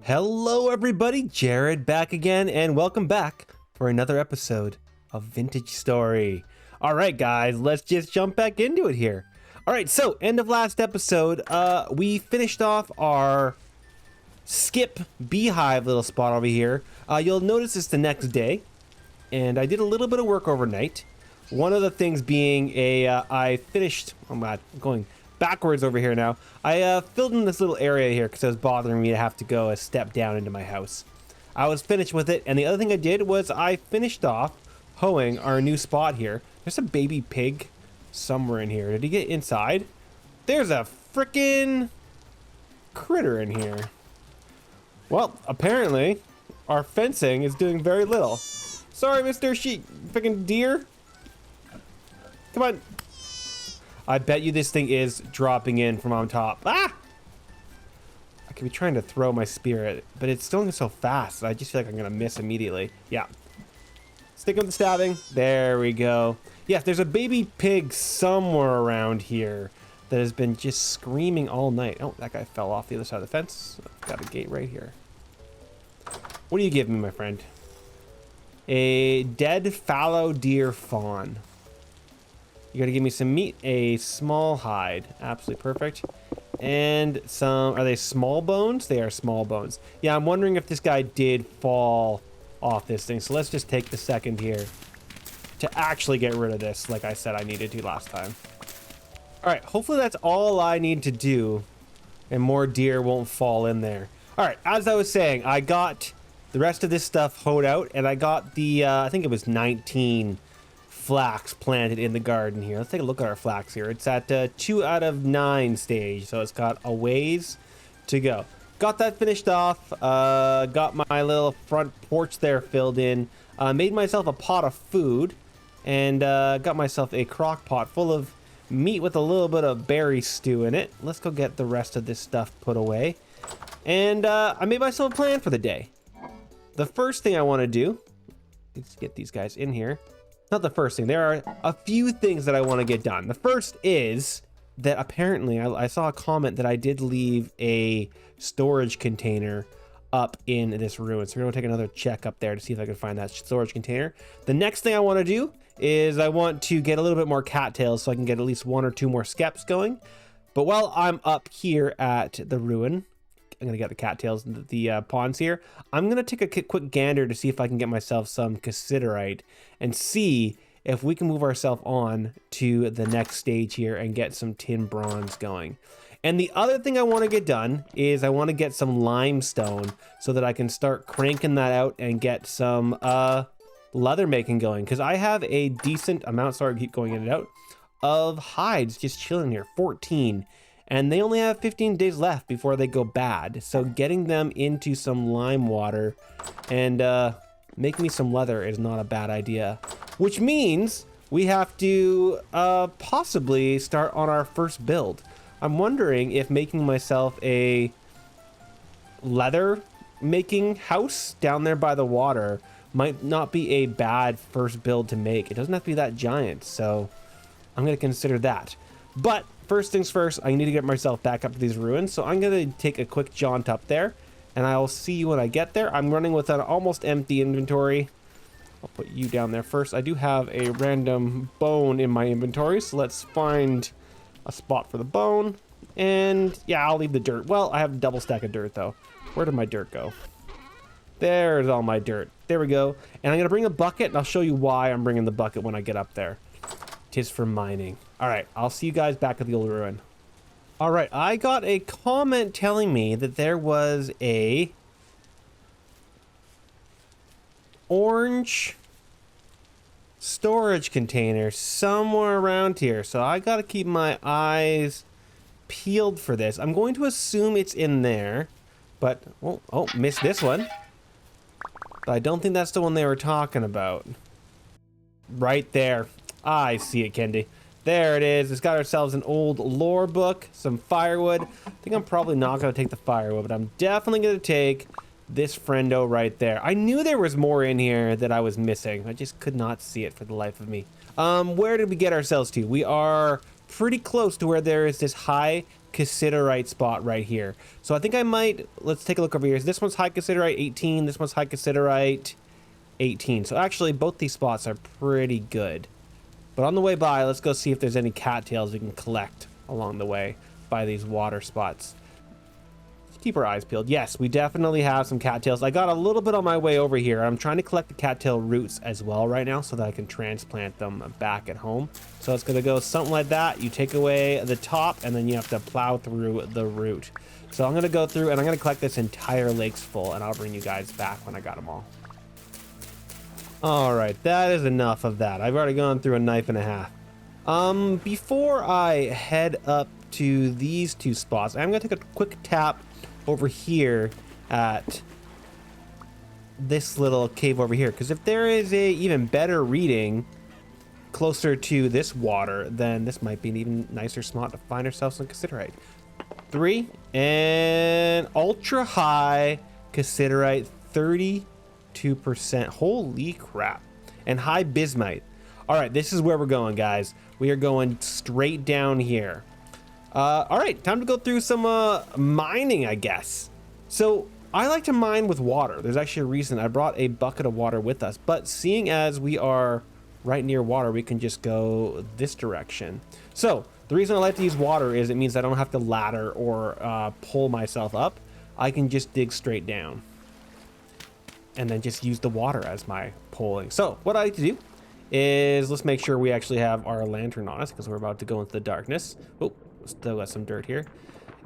Hello everybody, Jared back again, and welcome back for another episode of Vintage Story. Alright guys, let's just jump back into it here. Alright, so end of last episode, we finished off our skip beehive little spot over here. You'll notice it's the next day, and I did a little bit of work overnight. One of the things being I finished, I'm going backwards over here now. I filled in this little area here because it was bothering me to have to go a step down into my house. I was finished with it, and the other thing I did was I finished off hoeing our new spot here. There's a baby pig somewhere in here. Did he get inside? There's a frickin' critter in here. Well, apparently our fencing is doing very little. Sorry, Mr. Frickin' deer. Come on. I bet you this thing is dropping in from on top. Ah! I could be trying to throw my spear at it, but it's going so fast. I just feel like I'm gonna miss immediately. Yeah. Stick with the stabbing. There we go. Yes, there's a baby pig somewhere around here that has been just screaming all night. Oh, that guy fell off the other side of the fence. Got a gate right here. What do you give me, my friend? A dead fallow deer fawn. You gotta give me some meat, a small hide, absolutely perfect, and some, are they small bones? They are small bones. Yeah, I'm wondering if this guy did fall off this thing, so let's just take the second here to actually get rid of this, like I said I needed to last time. All right, hopefully that's all I need to do, and more deer won't fall in there. All right, as I was saying, I got the rest of this stuff hoed out, and I got the, I think it was 19 flax planted in the garden here. Let's take a look at our flax here. It's at 2 out of 9 stage, so it's got a ways to go. Got that finished off, got my little front porch there filled in, made myself a pot of food, and got myself a crock pot full of meat with a little bit of berry stew in it. Let's go get the rest of this stuff put away, and I made myself a plan for the day. The first thing I want to do, let's get these guys in here. Not the first thing. There are a few things that I want to get done. The first is that apparently I saw a comment that I did leave a storage container up in this ruin. So we're going to take another check up there to see if I can find that storage container. The next thing I want to do is I want to get a little bit more cattails so I can get at least 1 or 2 more skeps going. But while I'm up here at the ruin, I'm going to get the cattails and the ponds here. I'm going to take a quick gander to see if I can get myself some cassiterite and see if we can move ourselves on to the next stage here and get some tin bronze going. And the other thing I want to get done is I want to get some limestone so that I can start cranking that out and get some leather making going. Because I have a decent amount, sorry, I keep going in and out, of hides just chilling here, 14. And they only have 15 days left before they go bad. So getting them into some lime water and making me some leather is not a bad idea. Which means we have to possibly start on our first build. I'm wondering if making myself a leather making house down there by the water might not be a bad first build to make. It doesn't have to be that giant, so I'm going to consider that. But first things first, I need to get myself back up to these ruins, so I'm going to take a quick jaunt up there, and I'll see you when I get there. I'm running with an almost empty inventory. I'll put you down there first. I do have a random bone in my inventory, so let's find a spot for the bone. And yeah, I'll leave the dirt. Well, I have a double stack of dirt, though. Where did my dirt go? There's all my dirt. There we go. And I'm going to bring a bucket, and I'll show you why I'm bringing the bucket when I get up there. Tis for mining. All right, I'll see you guys back at the old ruin. All right, I got a comment telling me that there was a orange storage container somewhere around here. So I got to keep my eyes peeled for this. I'm going to assume it's in there, but oh, missed this one. But I don't think that's the one they were talking about. Right there. I see it, Kendi. There it is. It's got ourselves an old lore book, some firewood. I think I'm probably not going to take the firewood, but I'm definitely going to take this friendo right there. I knew there was more in here that I was missing. I just could not see it for the life of me. Where did we get ourselves to? We are pretty close to where there is this high cassiterite spot right here. So I think I might, let's take a look over here. This one's high cassiterite 18, this one's high cassiterite 18. So actually both these spots are pretty good. But on the way by, let's go see if there's any cattails we can collect along the way by these water spots. Keep our eyes peeled. Yes, we definitely have some cattails. I got a little bit on my way over here. I'm trying to collect the cattail roots as well right now so that I can transplant them back at home. So it's gonna go something like that. You take away the top and then you have to plow through the root. So I'm gonna go through and I'm gonna collect this entire lake's full and I'll bring you guys back when I got them all. All right, that is enough of that. I've already gone through a knife and a half. Before I head up to these two spots, I'm gonna take a quick tap over here at this little cave over here, because if there is a even better reading closer to this water, then this might be an even nicer spot to find ourselves some cassiterite. 3 and ultra high cassiterite, 32%. Holy crap. And high bismite. All right, this is where we're going, guys. We are going straight down here. All right, time to go through some mining, I guess. So I like to mine with water. There's actually a reason I brought a bucket of water with us, but seeing as we are right near water, we can just go this direction. So the reason I like to use water is it means I don't have to ladder or pull myself up. I can just dig straight down and then just use the water as my pulling. So what I like to do is let's make sure we actually have our lantern on us because we're about to go into the darkness. Oh, still got some dirt here.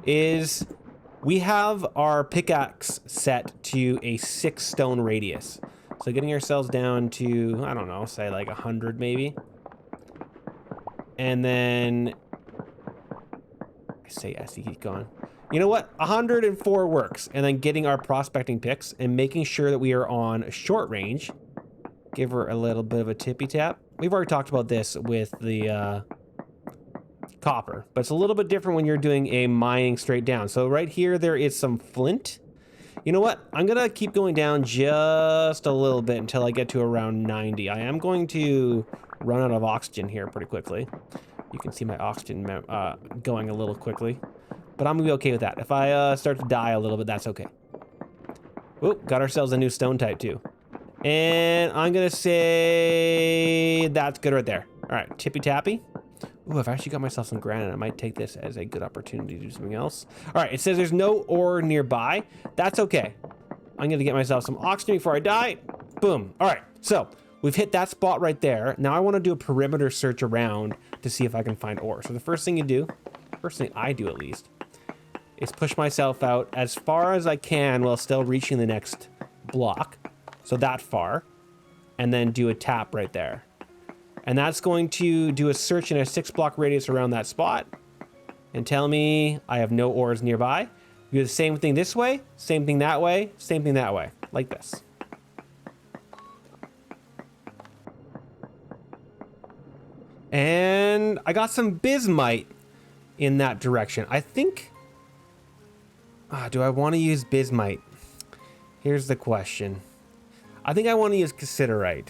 Is we have our pickaxe set to a 6 stone radius. So getting ourselves down to, I don't know, say like 100 maybe. And then I say yes, you keep going. You know what? 104 works. And then getting our prospecting picks and making sure that we are on short range. Give her a little bit of a tippy tap. We've already talked about this with the copper, but it's a little bit different when you're doing a mining straight down. So right here, there is some flint. You know what? I'm gonna keep going down just a little bit until I get to around 90. I am going to run out of oxygen here pretty quickly. You can see my oxygen going a little quickly, but I'm gonna be okay with that. If I start to die a little bit, that's okay. Oh, got ourselves a new stone type too. And I'm gonna say that's good right there. All right, tippy tappy. Ooh, I've actually got myself some granite. I might take this as a good opportunity to do something else. All right, it says there's no ore nearby. That's okay. I'm gonna get myself some oxygen before I die. Boom. All right, so we've hit that spot right there. Now I wanna do a perimeter search around to see if I can find ore. So the first thing I do at least, is push myself out as far as I can while still reaching the next block. So that far, and then do a tap right there. And that's going to do a search in a 6 block radius around that spot and tell me I have no ores nearby. Do the same thing this way, same thing that way, same thing that way, like this. And I got some bismite in that direction. I think, do I want to use bismite? Here's the question. I think I want to use cassiterite.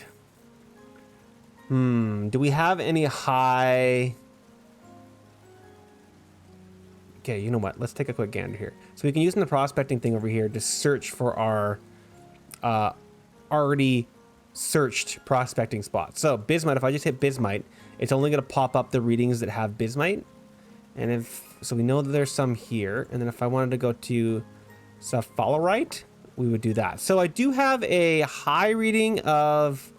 Do we have any high? Okay, you know what? Let's take a quick gander here. So we can use the prospecting thing over here to search for our already searched prospecting spots. So bismite, if I just hit bismite, it's only going to pop up the readings that have bismite. And so we know that there's some here. And then if I wanted to go to sapphirite, we would do that. So I do have a high reading of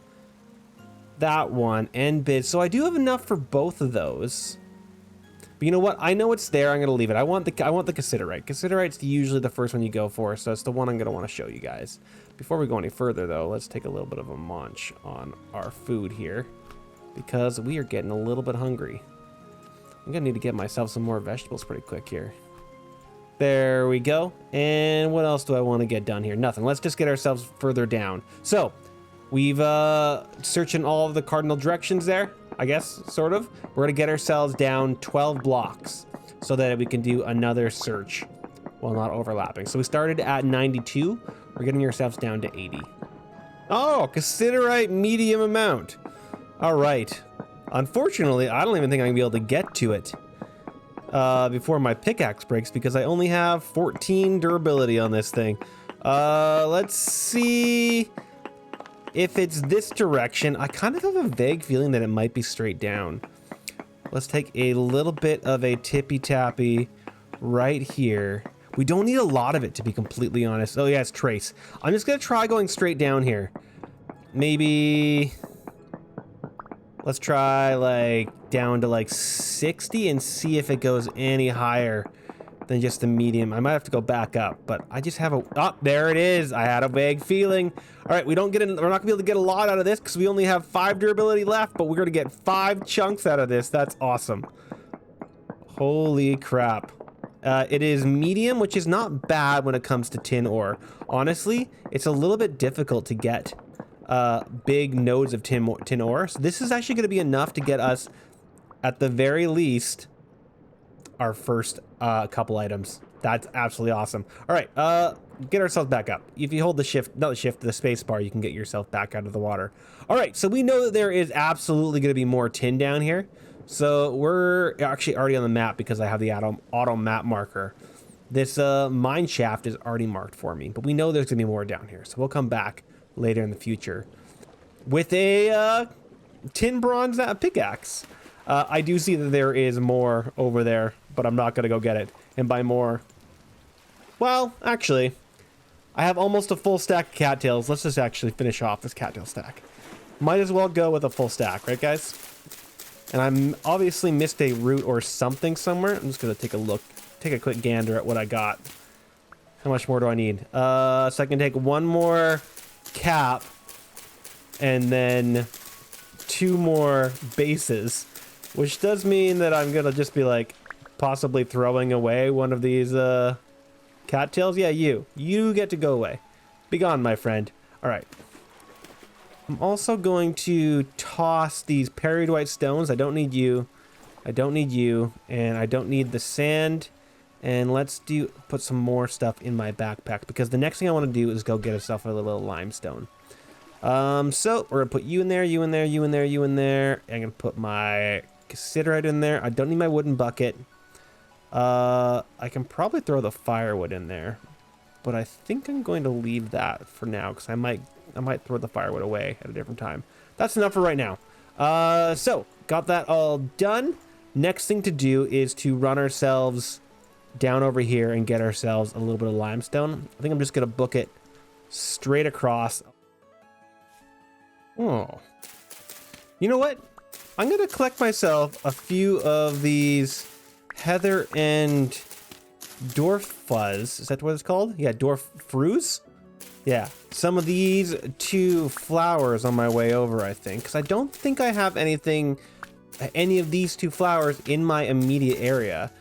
that one and bid. So I do have enough for both of those. But you know what? I know it's there. I'm going to leave it. I want the cassiterite. Cassiterite's usually the first one you go for, so it's the one I'm going to want to show you guys. Before we go any further, though, let's take a little bit of a munch on our food here because we are getting a little bit hungry. I'm going to need to get myself some more vegetables pretty quick here. There we go. And what else do I want to get done here? Nothing. Let's just get ourselves further down. So we've searching all of the cardinal directions there, I guess, sort of. We're going to get ourselves down 12 blocks so that we can do another search while not overlapping. So we started at 92. We're getting ourselves down to 80. Oh, cassiterite medium amount. All right. Unfortunately, I don't even think I'm gonna be able to get to it before my pickaxe breaks because I only have 14 durability on this thing. Let's see if it's this direction. I kind of have a vague feeling that it might be straight down. Let's take a little bit of a tippy-tappy right here. We don't need a lot of it, to be completely honest. Oh yeah, it's trace. I'm just gonna try going straight down here. Maybe let's try like down to like 60 and see if it goes any higher than just the medium. I might have to go back up, but I just have a, oh, there it is. I had a vague feeling. All right, we're not gonna be able to get a lot out of this because we only have 5 durability left, but we're gonna get 5 chunks out of this. That's awesome. Holy crap. It is medium, which is not bad when it comes to tin ore. Honestly, it's a little bit difficult to get big nodes of tin ore. So this is actually going to be enough to get us, at the very least, our first couple items. That's absolutely awesome. All right, get ourselves back up. If you hold the shift, not the shift, the space bar, you can get yourself back out of the water. All right, so we know that there is absolutely going to be more tin down here. So we're actually already on the map because I have the auto map marker. This mine shaft is already marked for me, but we know there's gonna be more down here. So we'll come back later in the future with a tin bronze pickaxe. I do see that there is more over there, but I'm not gonna go get it. And by more, well, actually, I have almost a full stack of cattails. Let's just actually finish off this cattail stack. Might as well go with a full stack, right guys? And I'm obviously missed a root or something somewhere. I'm just gonna take a look, take a quick gander at what I got. How much more do I need? So I can take one more cap and then 2 more bases, which does mean that I'm gonna just be like possibly throwing away one of these cattails. Yeah, you get to go away. Be gone, my friend. All right. I'm also going to toss these parried white stones. I don't need you. I don't need you. And I don't need the sand. And let's put some more stuff in my backpack because the next thing I want to do is go get myself a little limestone. So we're gonna put you in there, you in there, you in there, you in there. I'm gonna put my cassiterite in there. I don't need my wooden bucket. I can probably throw the firewood in there, but I think I'm going to leave that for now because I might throw the firewood away at a different time. That's enough for right now. So got that all done. Next thing to do is to run ourselves down over here and get ourselves a little bit of limestone. I think I'm just gonna book it straight across. Oh, you know what? I'm gonna collect myself a few of these heather and dwarf fuzz. Is that what it's called? Yeah, dwarf fruits. Yeah, some of these 2 flowers on my way over, I think, because I don't think I have any of these 2 flowers in my immediate area.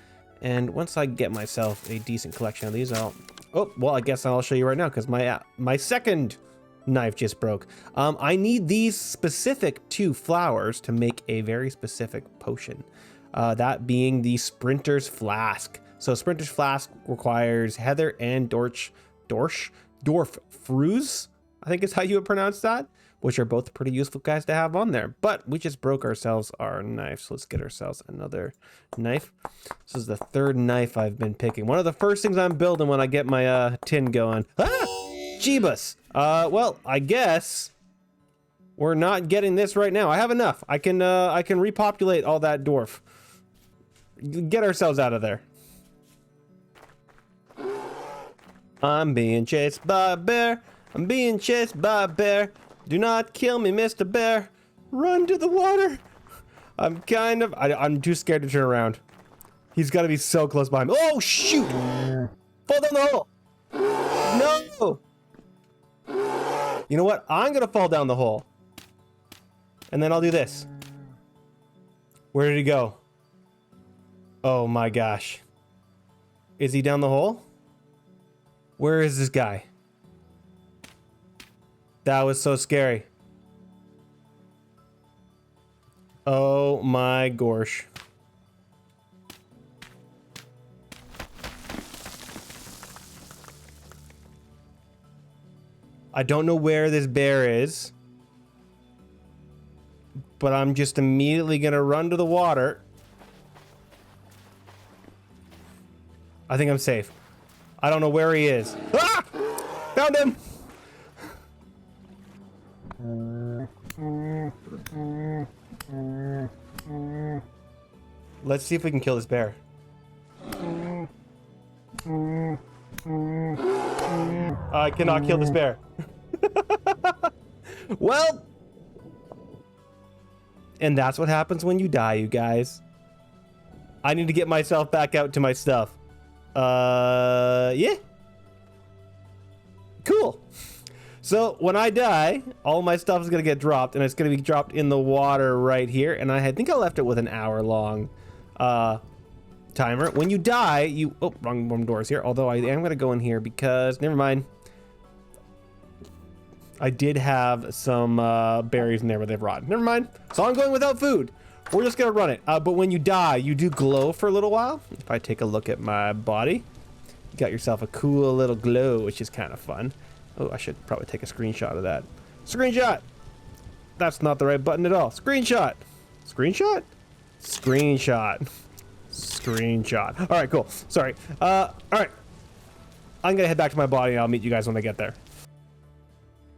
And once I get myself a decent collection of these, oh, well, I guess I'll show you right now because my second knife just broke. I need these specific 2 flowers to make a very specific potion. That being the Sprinter's Flask. So Sprinter's Flask requires heather and dwarf fruits, I think is how you would pronounce that, which are both pretty useful guys to have on there. But we just broke ourselves our knife, so let's get ourselves another knife. This is the 3rd knife I've been picking. One of the first things I'm building when I get my tin going. Ah! Jeebus! Well, I guess we're not getting this right now. I have enough. I can repopulate all that dwarf. Get ourselves out of there. I'm being chased by a bear. I'm being chased by a bear. Do not kill me, Mr. Bear. Run to the water. I'm too scared to turn around. He's got to be so close behind me. Oh, shoot. Fall down the hole. No. You know what? I'm going to fall down the hole. And then I'll do this. Where did he go? Oh my gosh. Is he down the hole? Where is this guy? That was so scary. Oh my gosh. I don't know where this bear is, but I'm just immediately gonna run to the water. I think I'm safe. I don't know where he is. Ah! Found him! Let's see if we can kill this bear. I cannot kill this bear. Well, and that's what happens when you die, you guys. I need to get myself back out to my stuff. Yeah. Cool. So when I die, all my stuff is going to get dropped, and it's going to be dropped in the water right here. And I think I left it with an hour-long timer. When you die, you... Oh, wrong doors here. Although I am going to go in here because... Never mind. I did have some berries in there, but they've rotted. Never mind. So I'm going without food. We're just going to run it. But when you die, you do glow for a little while. If I take a look at my body, you got yourself a cool little glow, which is kind of fun. Oh, I should probably take a screenshot of that. Screenshot! That's not the right button at all. Screenshot! Screenshot? Screenshot. Screenshot. All right, cool. Sorry. All right. I'm going to head back to my body, and I'll meet you guys when I get there.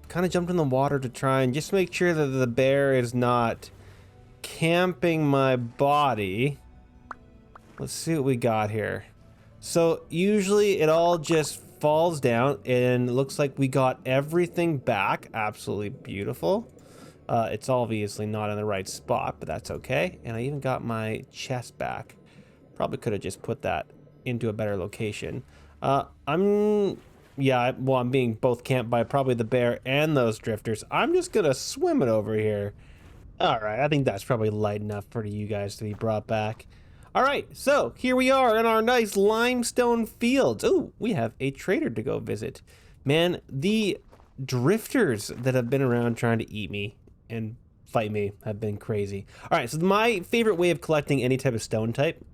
Kind of jumped in the water to try and just make sure that the bear is not camping my body. Let's see what we got here. So usually it all just falls down, and it looks like we got everything back. Absolutely beautiful. It's obviously not in the right spot, but that's okay. And I even got my chest back. Probably could have just put that into a better location. I'm being both camped by probably the bear and those drifters. I'm just gonna swim it over here. All right, I think that's probably light enough for you guys to be brought back. All right, so here we are in our nice limestone fields. Oh, we have a trader to go visit. Man, the drifters that have been around trying to eat me and fight me have been crazy. All right, so my favorite way of collecting any type of stone type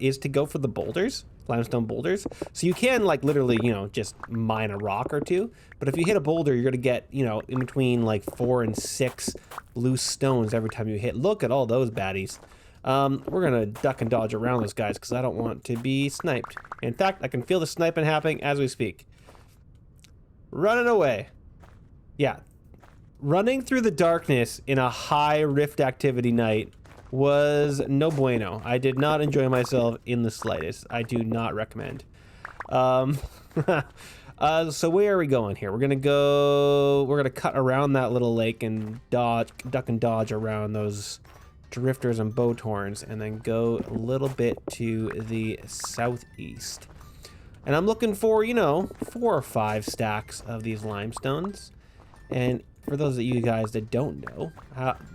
is to go for the boulders. Limestone boulders. So you can like literally, just mine a rock or two. But if you hit a boulder, you're going to get, in between like 4 and 6 loose stones every time you hit. Look at all those baddies. We're going to duck and dodge around those guys because I don't want to be sniped. In fact, I can feel the sniping happening as we speak. Running away. Yeah. Running through the darkness in a high rift activity night was no bueno. I did not enjoy myself in the slightest. I do not recommend. So where are we going here? We're gonna cut around that little lake and duck and dodge around those drifters and boat horns, and then go a little bit to the southeast. And I'm looking for, 4 or 5 stacks of these limestones. And for those of you guys that don't know,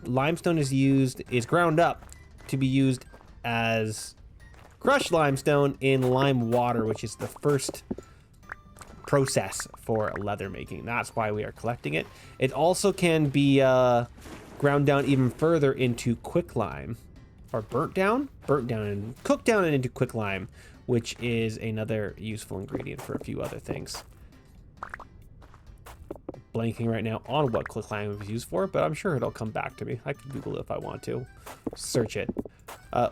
limestone is ground up to be used as crushed limestone in lime water, which is the first process for leather making. That's why we are collecting it. It also can be ground down even further into quicklime, or burnt down and cooked down and into quicklime, which is another useful ingredient for a few other things. Blanking right now on what quicklime is used for, but I'm sure it'll come back to me. I can Google it if I want to. Search it.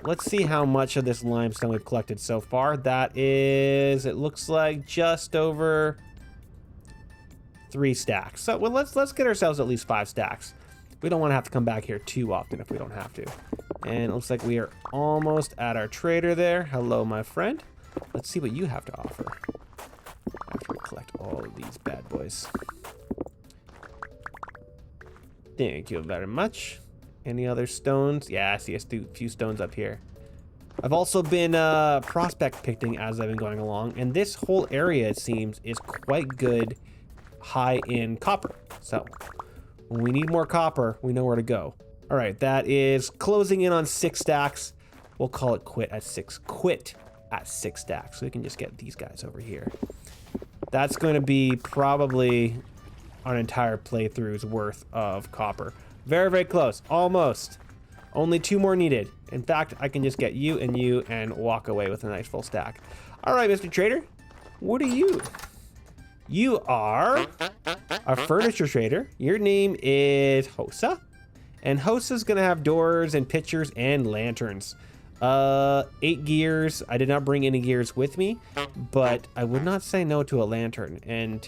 Let's see how much of this limestone we've collected so far. That is, it looks like just over 3 stacks. So well, let's get ourselves at least 5 stacks. We don't want to have to come back here too often if we don't have to. And it looks like we are almost at our trader there. Hello, my friend. Let's see what you have to offer after we collect all of these bad boys. Thank you very much. Any other stones? Yeah, I see a few stones up here. I've also been prospect picking as I've been going along, and this whole area, it seems, is quite good high in copper. So when we need more copper, we know where to go. All right, that is closing in on 6 stacks. We'll call it quit at 6 stacks. So we can just get these guys over here. That's going to be probably an entire playthrough's worth of copper. Very, very close. Almost. Only 2 more needed. In fact, I can just get you and walk away with a nice full stack. All right, Mr. Trader. What are you? You are a furniture trader. Your name is Hosa. And Hosa's gonna have doors and pictures and lanterns. 8 gears. I did not bring any gears with me, but I would not say no to a lantern. And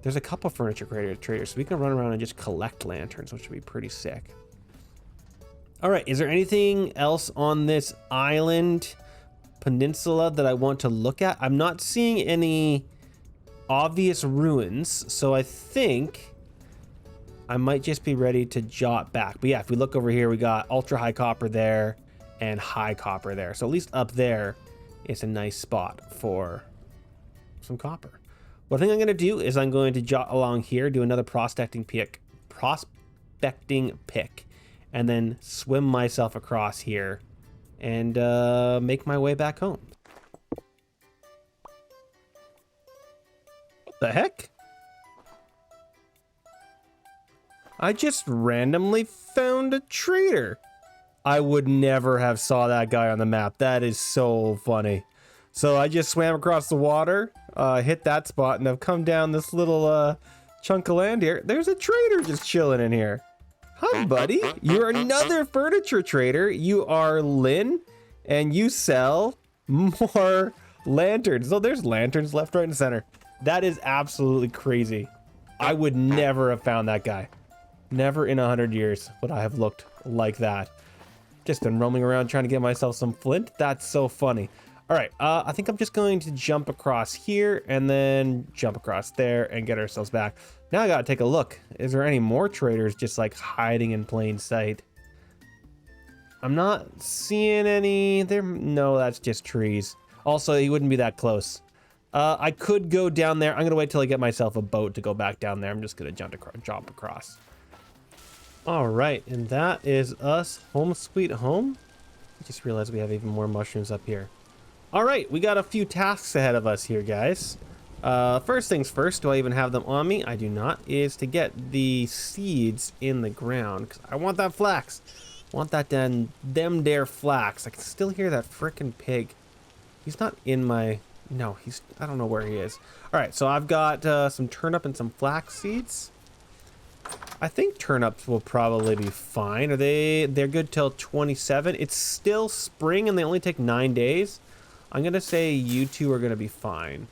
there's a couple furniture traders, so we can run around and just collect lanterns, which would be pretty sick. All right, is there anything else on this island peninsula that I want to look at? I'm not seeing any obvious ruins, so I think I might just be ready to jot back. But yeah, if we look over here, we got ultra high copper there and high copper there. So at least up there is a nice spot for some copper. What I think I'm going to do is I'm going to jot along here, do another prospecting pick, and then swim myself across here and make my way back home. What the heck? I just randomly found a trader. I would never have saw that guy on the map. That is so funny. So I just swam across the water, hit that spot, and I've come down this little chunk of land here. There's a trader just chilling in here. Hi, buddy. You're another furniture trader. You are Lynn, and you sell more lanterns. So there's lanterns left, right, and center. That is absolutely crazy. I would never have found that guy. Never in 100 years would I have looked like that. Just been roaming around trying to get myself some flint. That's so funny. All right, I think I'm just going to jump across here and then jump across there and get ourselves back. Now I gotta take a look. Is there any more traders just like hiding in plain sight? I'm not seeing any there. No, that's just trees. Also, he wouldn't be that close. I could go down there. I'm gonna wait till I get myself a boat to go back down there. I'm just gonna jump across. All right, and that is us home sweet home. I just realized we have even more mushrooms up here. All right, we got a few tasks ahead of us here, guys. First things first, do I even have them on me? I do not, is to get the seeds in the ground, because I want that flax. I want that them dare flax. I can still hear that frickin' pig. He's not in my, no, I don't know where he is. All right, so I've got some turnip and some flax seeds. I think turnips will probably be fine. They're good till 27. It's still spring and they only take 9 days. I'm gonna say you two are gonna be fine.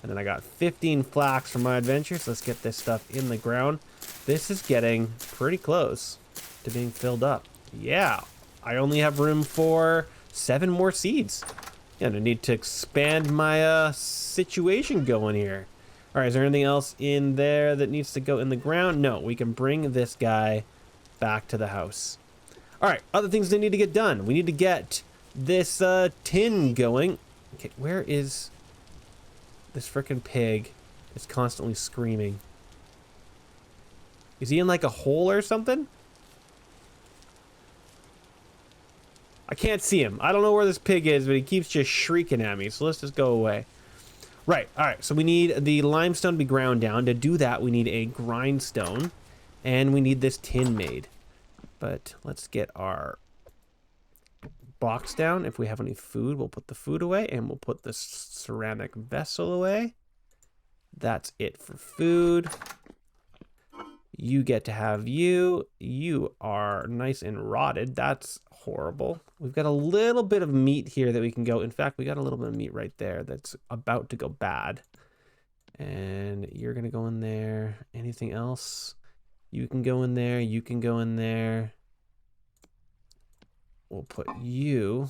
And then I got 15 flax from my adventures. Let's get this stuff in the ground. This is getting pretty close to being filled up. Yeah, I only have room for 7 more seeds. And I need to expand my situation going here. All right, is there anything else in there that needs to go in the ground? No, we can bring this guy back to the house. All right, other things that need to get done. We need to get this tin going. Okay, where is this frickin' pig? It's constantly screaming. Is he in like a hole or something? I can't see him. I don't know where this pig is, but he keeps just shrieking at me. So let's just go away. Right. All right. So we need the limestone to be ground down. To do that, we need a grindstone and we need this tin made. But let's get our box down. If we have any food, we'll put the food away and we'll put the ceramic vessel away. That's it for food. You get to have you. You are nice and rotted. That's horrible. We've got a little bit of meat here that we can go. In fact, we got a little bit of meat right there that's about to go bad. And you're going to go in there. Anything else? You can go in there. You can go in there. We'll put you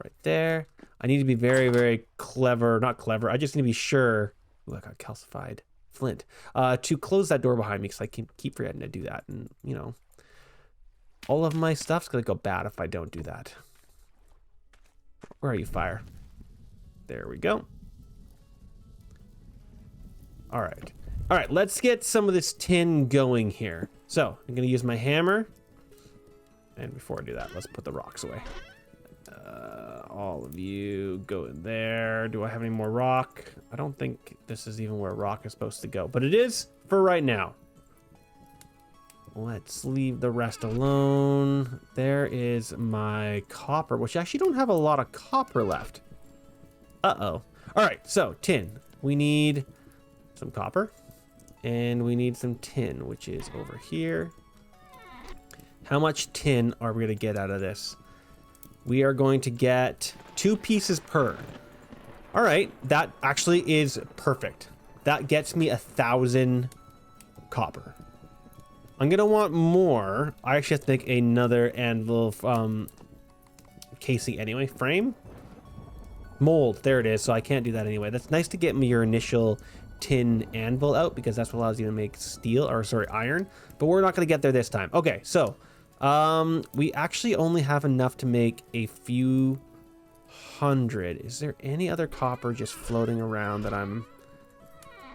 right there. I need to be very, very clever. Not clever. I just need to be sure. Ooh, I got calcified flint. To close that door behind me because I keep forgetting to do that. And, you know, all of my stuff's going to go bad if I don't do that. Where are you, fire? There we go. All right. All right, let's get some of this tin going here. So I'm going to use my hammer. And before I do that, let's put the rocks away. All of you go in there. Do I have any more rock? I don't think this is even where rock is supposed to go, but it is for right now. Let's leave the rest alone. There is my copper, which I actually don't have a lot of copper left. Uh-oh. All right, so tin. We need some copper. And we need some tin, which is over here. How much tin are we going to get out of this? We are going to get 2 pieces per. All right, that actually is perfect. That gets me 1,000 copper. I'm going to want more. I actually have to make another anvil casing anyway. Frame? Mold. There it is. So I can't do that anyway. That's nice to get me your initial tin anvil out because that's what allows you to make steel, or sorry, iron. But we're not going to get there this time. Okay, so we actually only have enough to make a few hundred. Is there any other copper just floating around that I'm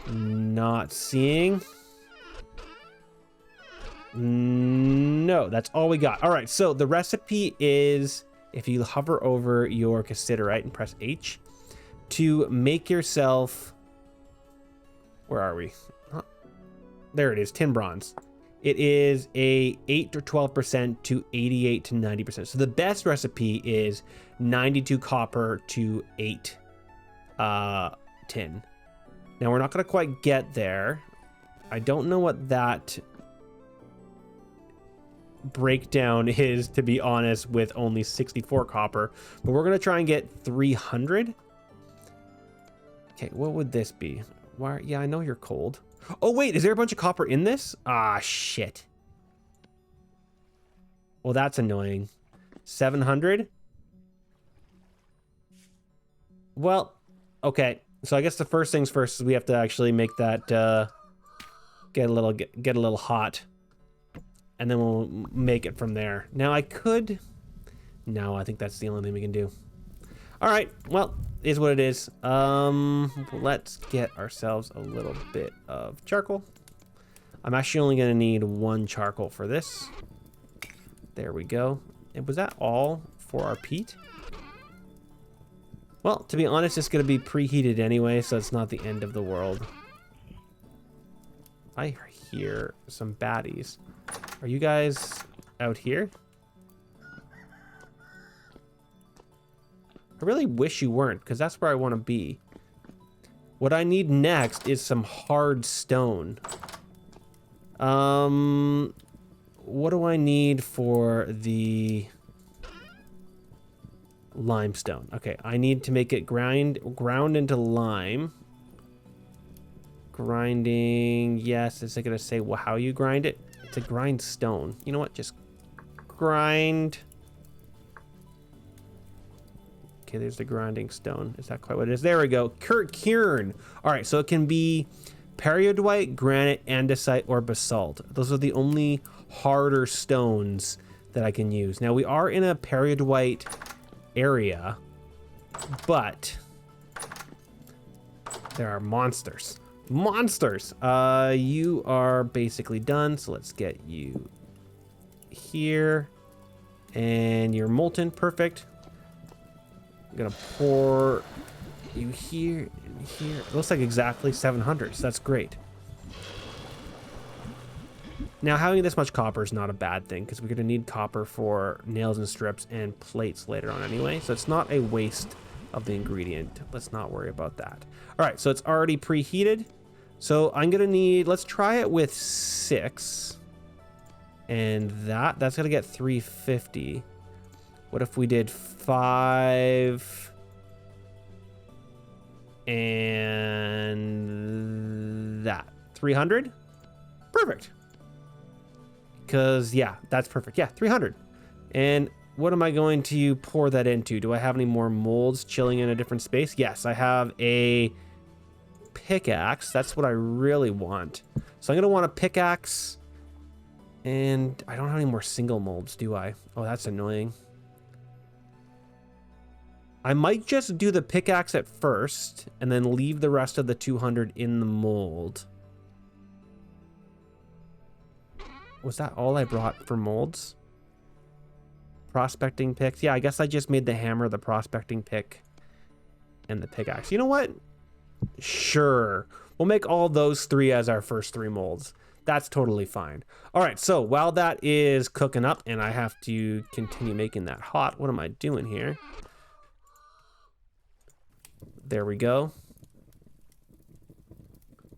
not seeing? No, that's all we got. All right, so the recipe is if you hover over your cassiterite and press H to make yourself, where are we? There it is, tin bronze. It is a 8 to 12% to 88 to 90%. So the best recipe is 92 copper to 8 tin. Now we're not going to quite get there. I don't know what that breakdown is, to be honest, with only 64 copper, but we're going to try and get 300. Okay, what would this be? Why? Yeah, I know you're cold. Oh, wait, is there a bunch of copper in this? Ah, shit. Well, that's annoying. 700? Well, okay. So I guess the first things first is we have to actually make that get a little hot. And then we'll make it from there. Now I could... No, I think that's the only thing we can do. All right, well, is what it is. Let's get ourselves a little bit of charcoal. I'm actually only gonna need 1 charcoal for this. There we go. And was that all for our peat? Well, to be honest, it's gonna be preheated anyway, so it's not the end of the world. I hear some baddies. Are you guys out here? I really wish you weren't, because that's where I want to be. What I need next is some hard stone. What do I need for the limestone? Okay, I need to make it ground into lime. Grinding, yes. Is it gonna say how you grind it? It's a grind stone. You know what? Just grind. Okay, there's the grinding stone. Is that quite what it is? There we go. Kern. All right, so it can be periodite, granite, andesite, or basalt. Those are the only harder stones that I can use. Now, we are in a periodite area, but there are monsters. Monsters! You are basically done, so let's get you here. And you're molten. Perfect. I'm gonna pour you here and here. It looks like exactly 700, so that's great. Now, having this much copper is not a bad thing, because we're gonna need copper for nails and strips and plates later on anyway, so it's not a waste of the ingredient. Let's not worry about that. All right, so it's already preheated. So I'm gonna need, let's try it with 6. And that's gonna get 350. What if we did 5 and that? 300? Perfect. Because, yeah, that's perfect. Yeah, 300. And what am I going to pour that into? Do I have any more molds chilling in a different space? Yes, I have a pickaxe. That's what I really want. So I'm going to want a pickaxe. And I don't have any more single molds, do I? Oh, that's annoying. I might just do the pickaxe at first and then leave the rest of the 200 in the mold. Was that all I brought for molds? Prospecting picks. Yeah, I guess I just made the hammer, the prospecting pick, and the pickaxe. You know what? Sure. We'll make all those 3 as our first 3 molds. That's totally fine. All right, so while that is cooking up and I have to continue making that hot, what am I doing here? There we go.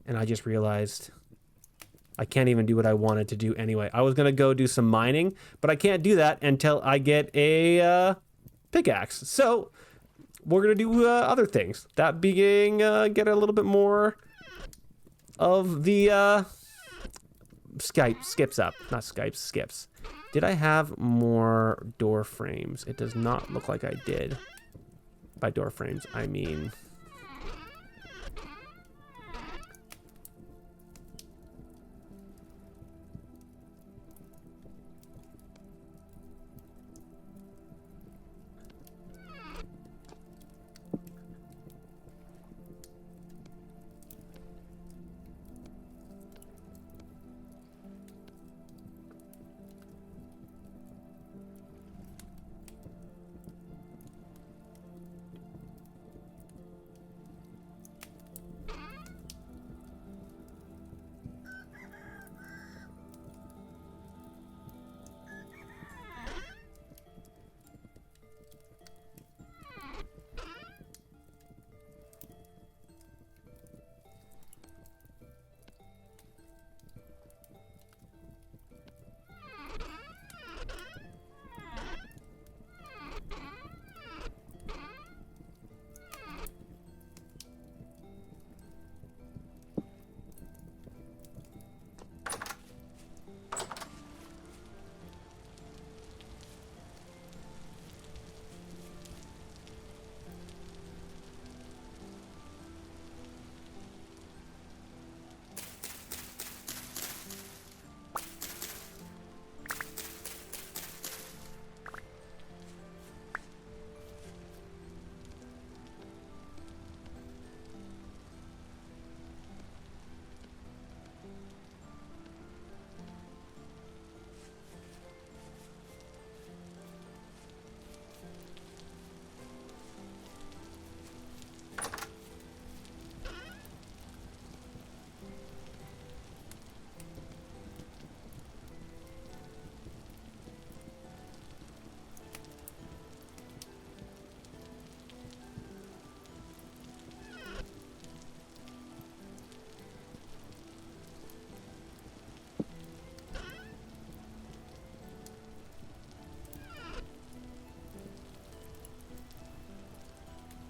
And I just realized I can't even do what I wanted to do anyway. I was going to go do some mining, but I can't do that until I get a pickaxe. So we're going to do other things. That being get a little bit more of the skips up. Not Skypes, skips. Did I have more door frames? It does not look like I did. By door frames, I mean...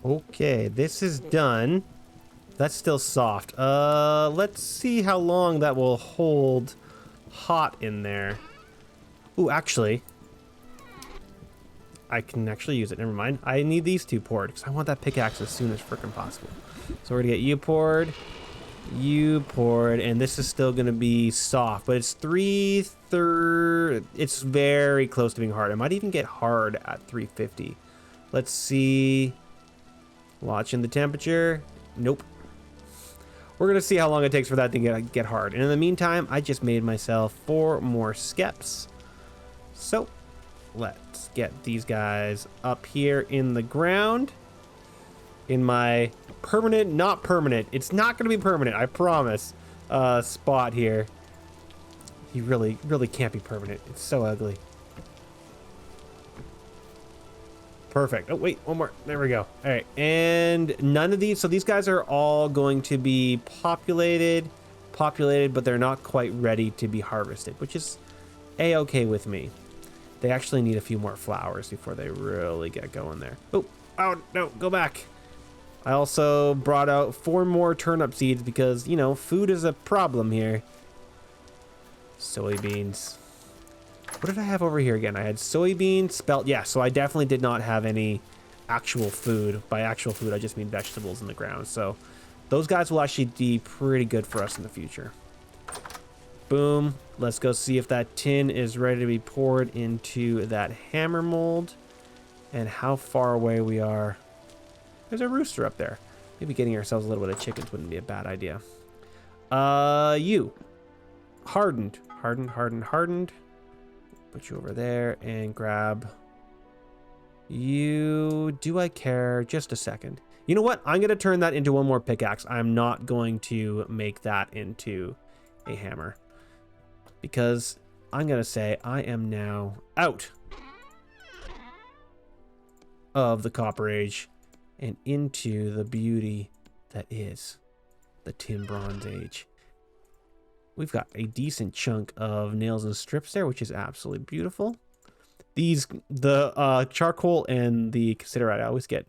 Okay, this is done. That's still soft. Let's see how long that will hold hot in there. Ooh, actually, I can actually use it. Never mind. I need these two poured because I want that pickaxe as soon as freaking possible. So we're gonna get you poured, and this is still gonna be soft, but it's 3/3. It's very close to being hard. It might even get hard at 350. Let's see. Watching the temperature. Nope. We're gonna see how long it takes for that to get hard. And in the meantime, I just made myself 4 more skeps. So let's get these guys up here in the ground. In my permanent, not permanent. It's not gonna be permanent, I promise. Spot here. He really can't be permanent. It's so ugly. Perfect. Oh, wait, one more. There we go. All right. And none of these, so these guys are all going to be populated, but they're not quite ready to be harvested, which is a-okay with me. They actually need a few more flowers before they really get going there. Oh, no, go back. I also brought out 4 more turnip seeds because, you know, food is a problem here. Soybeans. What did I have over here again? I had soybeans, spelt. Yeah, so I definitely did not have any actual food. By actual food, I just mean vegetables in the ground. So those guys will actually be pretty good for us in the future. Boom. Let's go see if that tin is ready to be poured into that hammer mold and how far away we are. There's a rooster up there. Maybe getting ourselves a little bit of chickens wouldn't be a bad idea. You. Hardened. Put you over there and grab you. Do I care? Just a second. You know what? I'm going to turn that into 1 more pickaxe. I'm not going to make that into a hammer because I'm going to say I am now out of the Copper Age and into the beauty that is the Tin Bronze Age. We've got a decent chunk of nails and strips there, which is absolutely beautiful. The charcoal and the cassiterite, I always get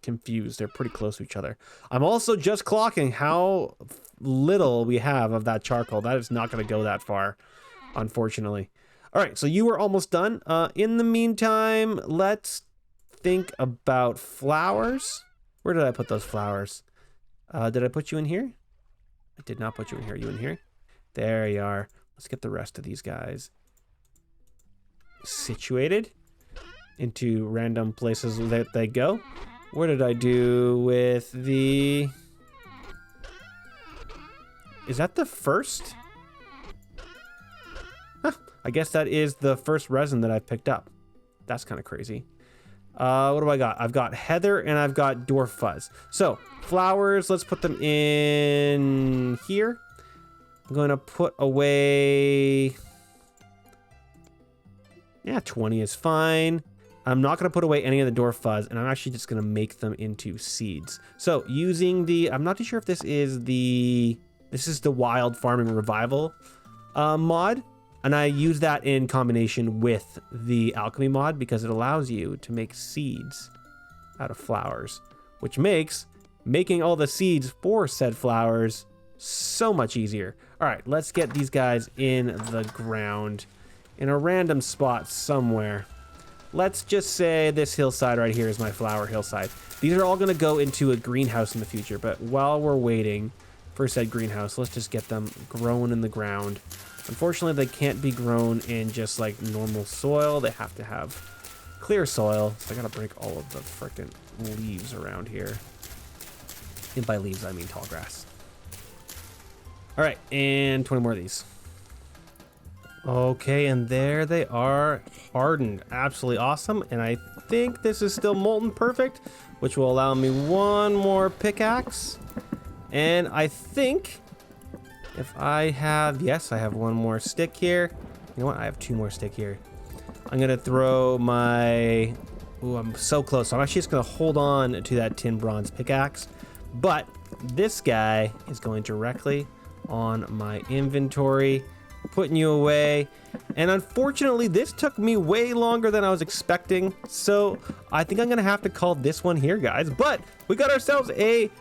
confused. They're pretty close to each other. I'm also just clocking how little we have of that charcoal. That is not going to go that far, unfortunately. All right, so you are almost done. In the meantime, let's think about flowers. Where did I put those flowers? Did I put you in here? I did not put you in here. You in here? There you are. Let's get the rest of these guys situated into random places that they go. What did I do with the... Is that the first? Huh, I guess that is the first resin that I picked up. That's kind of crazy. What do I got? I've got heather and I've got dwarf fuzz. So flowers, let's put them in here. I'm going to put away... Yeah, 20 is fine. I'm not going to put away any of the dwarf fuzz, and I'm actually just going to make them into seeds. So using the... I'm not too sure if this is the... This is the Wildfarming Revival mod. And I use that in combination with the Alchemy mod because it allows you to make seeds out of flowers, which makes making all the seeds for said flowers so much easier. All right, let's get these guys in the ground in a random spot somewhere. Let's just say this hillside right here is my flower hillside. These are all going to go into a greenhouse in the future, but while we're waiting for said greenhouse, let's just get them grown in the ground. Unfortunately, they can't be grown in just like normal soil. They have to have clear soil. So I gotta break all of the frickin' leaves around here. And by leaves, I mean tall grass. All right, and 20 more of these. Okay, and there they are, hardened. Absolutely awesome. And I think this is still molten perfect, which will allow me one more pickaxe. And I think... If I have, yes, I have one more stick here. You know what? I have two more stick here. I'm going to throw my, ooh, I'm so close. So I'm actually just going to hold on to that tin bronze pickaxe. But this guy is going directly on my inventory, putting you away. And unfortunately, this took me way longer than I was expecting. So I think I'm going to have to call this one here, guys. But we got ourselves a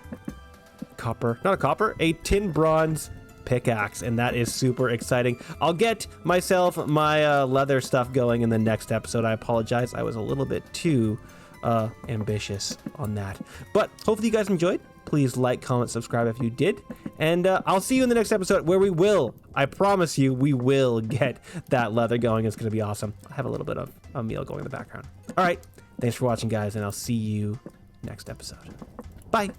a tin bronze pickaxe, and that is super exciting. I'll get myself my leather stuff going in the next episode. I apologize, I was a little bit too ambitious on that, but hopefully you guys enjoyed. Please like, comment, subscribe if you did, and I'll see you in the next episode where we will, I promise you, we will get that leather going. It's gonna be awesome. I have a little bit of a meal going in the background. All right, thanks for watching, guys, and I'll see you next episode. Bye.